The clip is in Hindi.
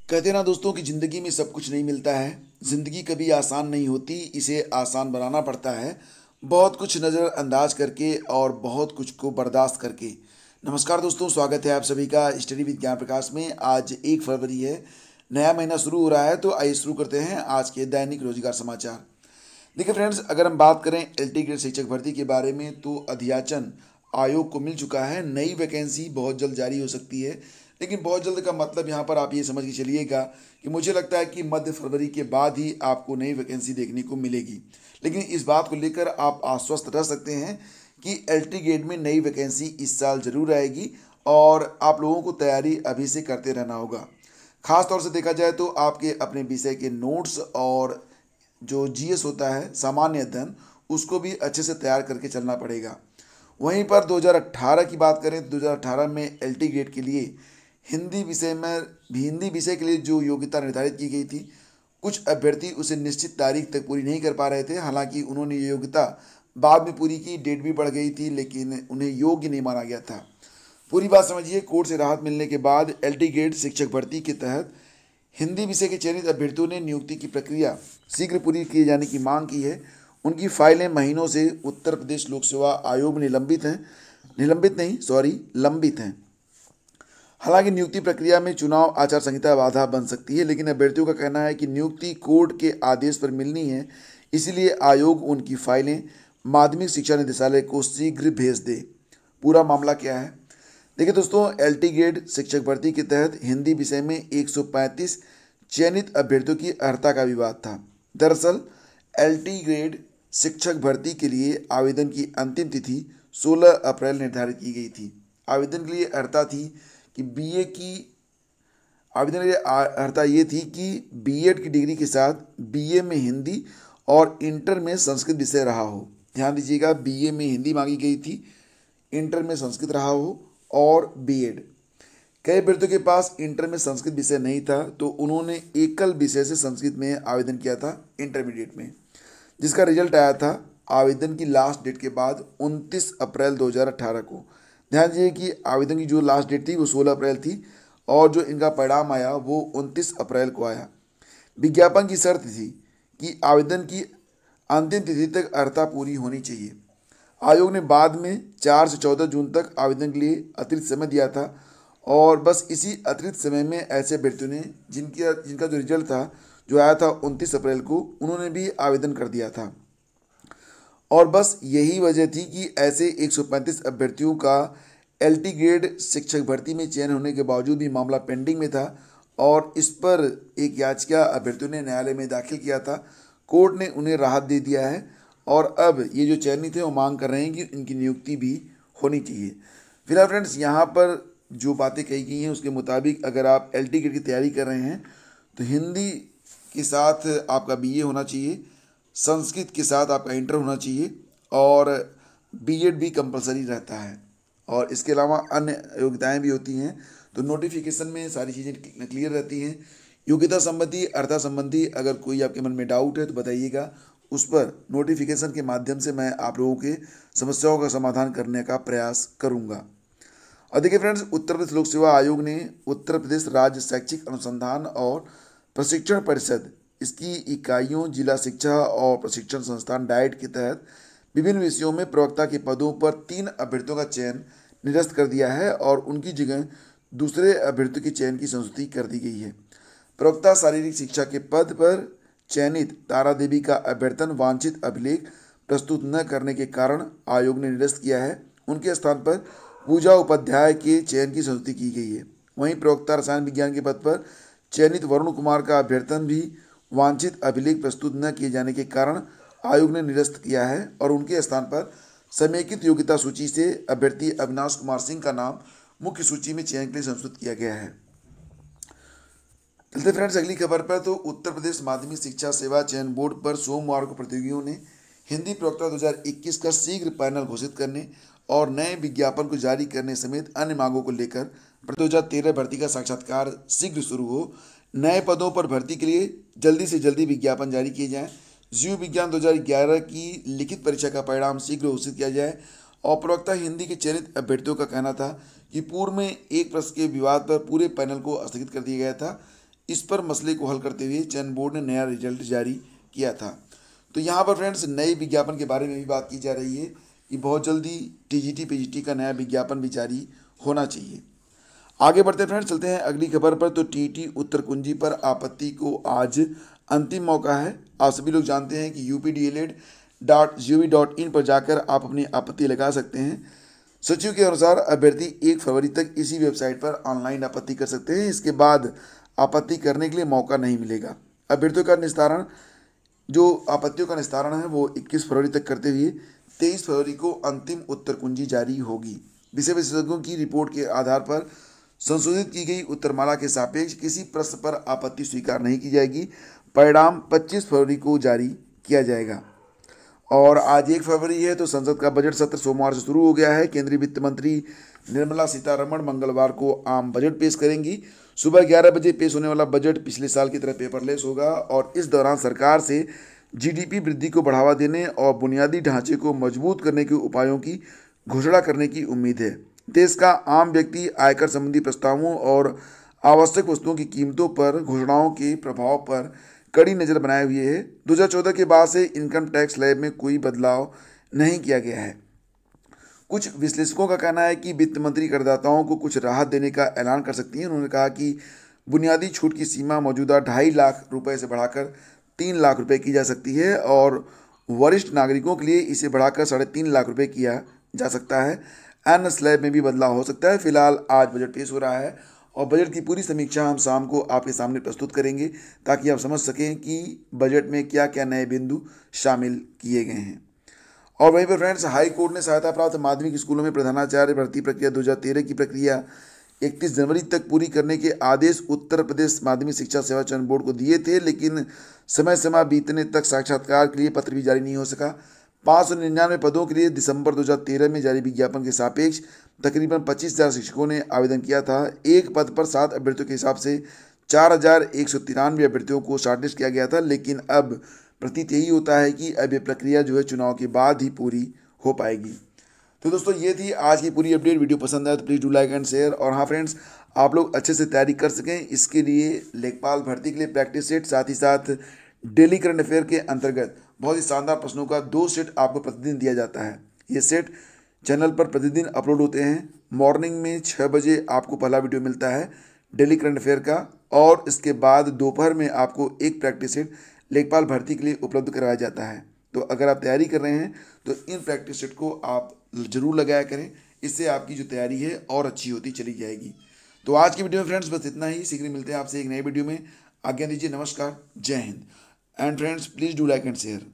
कहते हैं ना दोस्तों कि ज़िंदगी में सब कुछ नहीं मिलता है। ज़िंदगी कभी आसान नहीं होती, इसे आसान बनाना पड़ता है बहुत कुछ नज़रअंदाज करके और बहुत कुछ को बर्दाश्त करके। नमस्कार दोस्तों, स्वागत है आप सभी का स्टडी विद ज्ञान प्रकाश में। आज 1 फरवरी है, नया महीना शुरू हो रहा है, तो आइए शुरू करते हैं आज के दैनिक रोजगार समाचार। देखिए फ्रेंड्स, अगर हम बात करें एलटी ग्रेड शिक्षक भर्ती के बारे में तो अध्याचन आयोग को मिल चुका है। नई वैकेंसी बहुत जल्द जारी हो सकती है, लेकिन बहुत जल्द का मतलब यहाँ पर आप ये समझ के चलिएगा कि मुझे लगता है कि मध्य फरवरी के बाद ही आपको नई वैकेंसी देखने को मिलेगी। लेकिन इस बात को लेकर आप आश्वस्त रह सकते हैं कि एलटी ग्रेड में नई वैकेंसी इस साल जरूर आएगी और आप लोगों को तैयारी अभी से करते रहना होगा। खास तौर से देखा जाए तो आपके अपने विषय के नोट्स और जो जीएस होता है सामान्य अध्ययन, उसको भी अच्छे से तैयार करके चलना पड़ेगा। वहीं पर 2018 की बात करें तो 2018 में एलटी ग्रेड के लिए हिंदी विषय के लिए जो योग्यता निर्धारित की गई थी, कुछ अभ्यर्थी उसे निश्चित तारीख तक पूरी नहीं कर पा रहे थे। हालांकि उन्होंने ये योग्यता बाद में पूरी की, डेट भी बढ़ गई थी, लेकिन उन्हें योग्य नहीं माना गया था। पूरी बात समझिए। कोर्ट से राहत मिलने के बाद एलटी ग्रेड शिक्षक भर्ती के तहत हिंदी विषय के चयनित अभ्यर्थियों ने नियुक्ति की प्रक्रिया शीघ्र पूरी किए जाने की मांग की है। उनकी फाइलें महीनों से उत्तर प्रदेश लोक सेवा आयोग में लंबित हैं। हालांकि नियुक्ति प्रक्रिया में चुनाव आचार संहिता बाधा बन सकती है, लेकिन अभ्यर्थियों का कहना है कि नियुक्ति कोर्ट के आदेश पर मिलनी है, इसलिए आयोग उनकी फाइलें माध्यमिक शिक्षा निदेशालय को शीघ्र भेज दे। पूरा मामला क्या है, देखिए दोस्तों। एलटी ग्रेड शिक्षक भर्ती के तहत हिंदी विषय में 135 चयनित अभ्यर्थियों की अर्हता का विवाद था। दरअसल एलटी ग्रेड शिक्षक भर्ती के लिए आवेदन की अंतिम तिथि 16 अप्रैल निर्धारित की गई थी। आवेदन के लिए अर्हता थी कि अर्हता ये थी कि बीएड की डिग्री के साथ बीए में हिंदी और इंटर में संस्कृत विषय रहा हो। ध्यान दीजिएगा, बीए में हिंदी मांगी गई थी, इंटर में संस्कृत रहा हो और बीएड। कई अभ्यर्थियों के पास इंटर में संस्कृत विषय नहीं था, तो उन्होंने एकल विषय से संस्कृत में आवेदन किया था इंटरमीडिएट में, जिसका रिजल्ट आया था आवेदन की लास्ट डेट के बाद 29 अप्रैल 2018 को। ध्यान दीजिए कि आवेदन की जो लास्ट डेट थी वो 16 अप्रैल थी और जो इनका परिणाम आया वो 29 अप्रैल को आया। विज्ञापन की शर्त थी कि आवेदन की अंतिम तिथि तक अर्हता पूरी होनी चाहिए। आयोग ने बाद में 4 से 14 जून तक आवेदन के लिए अतिरिक्त समय दिया था और बस इसी अतिरिक्त समय में ऐसे अभ्यर्थियों ने जिनका जो रिजल्ट था जो आया था 29 अप्रैल को, उन्होंने भी आवेदन कर दिया था। और बस यही वजह थी कि ऐसे 135 अभ्यर्थियों का एलटी ग्रेड शिक्षक भर्ती में चयन होने के बावजूद भी मामला पेंडिंग में था और इस पर एक याचिका अभ्यर्थियों ने न्यायालय में दाखिल किया था। कोर्ट ने उन्हें राहत दे दिया है और अब ये जो चयनित थे वो मांग कर रहे हैं कि इनकी नियुक्ति भी होनी चाहिए। फिलहाल फ्रेंड्स, यहाँ पर जो बातें कही गई हैं उसके मुताबिक अगर आप एलटी ग्रेड की तैयारी कर रहे हैं तो हिंदी के साथ आपका बीए होना चाहिए, संस्कृत के साथ आपका इंटर होना चाहिए और बीएड भी कंपलसरी रहता है। और इसके अलावा अन्य योग्यताएं भी होती हैं, तो नोटिफिकेशन में सारी चीज़ें क्लियर रहती हैं। योग्यता संबंधी, अर्हता संबंधी अगर कोई आपके मन में डाउट है तो बताइएगा, उस पर नोटिफिकेशन के माध्यम से मैं आप लोगों के समस्याओं का समाधान करने का प्रयास करूँगा। और देखिए फ्रेंड्स, उत्तर प्रदेश लोक सेवा आयोग ने उत्तर प्रदेश राज्य शैक्षिक अनुसंधान और प्रशिक्षण परिषद, इसकी इकाइयों जिला शिक्षा और प्रशिक्षण संस्थान डाइट के तहत विभिन्न विषयों में प्रवक्ता के पदों पर 3 अभ्यर्थियों का चयन निरस्त कर दिया है और उनकी जगह दूसरे अभ्यर्थियों के चयन की संस्तुति कर दी गई है। प्रवक्ता शारीरिक शिक्षा के पद पर चयनित तारा देवी का अभ्यर्थन वांछित अभिलेख प्रस्तुत न करने के कारण आयोग ने निरस्त किया है। उनके स्थान पर पूजा उपाध्याय के चयन की संस्तुति की गई है। वहीं प्रवक्ता रसायन विज्ञान के पद पर चयनित वरुण कुमार का अभ्यर्थन भी वांछित अभिलेख प्रस्तुत न किए जाने के कारण आयोग ने निरस्त किया है और उनके स्थान पर समेकित योग्यता सूची से अभ्यर्थी अविनाश कुमार सिंह का नाम मुख्य सूची में चयन के लिए संशोधित किया गया है। चलते फ्रेंड्स अगली खबर पर, तो उत्तर प्रदेश माध्यमिक शिक्षा सेवा चयन बोर्ड पर सोमवार को प्रतियोगियों ने हिंदी प्रवक्ता 2021 का शीघ्र पैनल घोषित करने और नए विज्ञापन को जारी करने समेत अन्य मांगों को लेकर 2013 भर्ती का साक्षात्कार शीघ्र शुरू हो, नए पदों पर भर्ती के लिए जल्दी से जल्दी विज्ञापन जारी किए जाएं, जीव विज्ञान 2011 की लिखित परीक्षा का परिणाम शीघ्र घोषित किया जाए। और प्रवक्ता हिंदी के चयनित अभ्यर्थियों का कहना था कि पूर्व में एक प्रश्न के विवाद पर पूरे पैनल को स्थगित कर दिया गया था। इस पर मसले को हल करते हुए चयन बोर्ड ने नया रिजल्ट जारी किया था। तो यहाँ पर फ्रेंड्स नए विज्ञापन के बारे में भी बात की जा रही है कि बहुत जल्दी टीजीटी पीजीटी का नया विज्ञापन भी जारी होना चाहिए। आगे बढ़ते फ्रेंड्स, चलते हैं अगली खबर पर। तो टीटी उत्तर कुंजी पर आपत्ति को आज अंतिम मौका है। आप सभी लोग जानते हैं कि updled.gov.in पर जाकर आप अपनी आपत्ति लगा सकते हैं। सचिव के अनुसार अभ्यर्थी 1 फरवरी तक इसी वेबसाइट पर ऑनलाइन आपत्ति कर सकते हैं। इसके बाद आपत्ति करने के लिए मौका नहीं मिलेगा। अभ्यर्थियों का निस्तारण, जो आपत्तियों का निस्तारण है वो 21 फरवरी तक करते हुए 23 फरवरी को अंतिम उत्तर कुंजी जारी होगी। विषय विशेषज्ञों की रिपोर्ट के आधार पर संशोधित की गई उत्तरमाला के सापेक्ष किसी प्रश्न पर आपत्ति स्वीकार नहीं की जाएगी। परिणाम 25 फरवरी को जारी किया जाएगा। और आज 1 फरवरी है, तो संसद का बजट सत्र सोमवार से शुरू हो गया है। केंद्रीय वित्त मंत्री निर्मला सीतारमण मंगलवार को आम बजट पेश करेंगी। सुबह 11 बजे पेश होने वाला बजट पिछले साल की तरह पेपरलेस होगा और इस दौरान सरकार से जीडीपी वृद्धि को बढ़ावा देने और बुनियादी ढांचे को मजबूत करने के उपायों की घोषणा करने की उम्मीद है। देश का आम व्यक्ति आयकर संबंधी प्रस्तावों और आवश्यक वस्तुओं की कीमतों पर घोषणाओं के प्रभाव पर कड़ी नज़र बनाए हुए है। 2014 के बाद से इनकम टैक्स स्लैब में कोई बदलाव नहीं किया गया है। कुछ विश्लेषकों का कहना है कि वित्त मंत्री करदाताओं को कुछ राहत देने का ऐलान कर सकती हैं। उन्होंने कहा कि बुनियादी छूट की सीमा मौजूदा 2.5 लाख रुपए से बढ़ाकर 3 लाख रुपए की जा सकती है और वरिष्ठ नागरिकों के लिए इसे बढ़ाकर 3.5 लाख रुपए किया जा सकता है। अन्य स्लैब में भी बदलाव हो सकता है। फिलहाल आज बजट पेश हो रहा है और बजट की पूरी समीक्षा हम शाम को आपके सामने प्रस्तुत करेंगे ताकि आप समझ सकें कि बजट में क्या क्या नए बिंदु शामिल किए गए हैं। और वहीं पर फ्रेंड्स, हाई कोर्ट ने सहायता प्राप्त माध्यमिक स्कूलों में प्रधानाचार्य भर्ती प्रक्रिया 2013 की प्रक्रिया 31 जनवरी तक पूरी करने के आदेश उत्तर प्रदेश माध्यमिक शिक्षा सेवा चयन बोर्ड को दिए थे, लेकिन समय सीमा बीतने तक साक्षात्कार के लिए पत्र भी जारी नहीं हो सका। 599 पदों के लिए दिसंबर 2013 में जारी विज्ञापन के सापेक्ष तकरीबन 25,000 शिक्षकों ने आवेदन किया था। एक पद पर 7 अभ्यर्थियों के हिसाब से 4,193 अभ्यर्थियों को शॉर्टलिस्ट किया गया था, लेकिन अब प्रतीत यही होता है कि अब ये प्रक्रिया जो है चुनाव के बाद ही पूरी हो पाएगी। तो दोस्तों, ये थी आज की पूरी अपडेट। वीडियो पसंद आए तो please do like and share. और हाँ फ्रेंड्स, आप लोग अच्छे से तैयारी कर सकें, इसके लिए लेखपाल भर्ती के लिए प्रैक्टिस सेट, साथ ही साथ डेली करंट अफेयर के अंतर्गत बहुत ही शानदार प्रश्नों का 2 सेट आपको प्रतिदिन दिया जाता है। ये सेट चैनल पर प्रतिदिन अपलोड होते हैं। मॉर्निंग में 6 बजे आपको पहला वीडियो मिलता है डेली करंट अफेयर का, और इसके बाद दोपहर में आपको एक प्रैक्टिस सेट लेखपाल भर्ती के लिए उपलब्ध करवाया जाता है। तो अगर आप तैयारी कर रहे हैं तो इन प्रैक्टिस सेट को आप ज़रूर लगाया करें, इससे आपकी जो तैयारी है और अच्छी होती चली जाएगी। तो आज की वीडियो में फ्रेंड्स बस इतना ही। शीघ्र मिलते हैं आपसे एक नई वीडियो में। आज्ञा दीजिए, नमस्कार, जय Hind. And friends, please do like and share.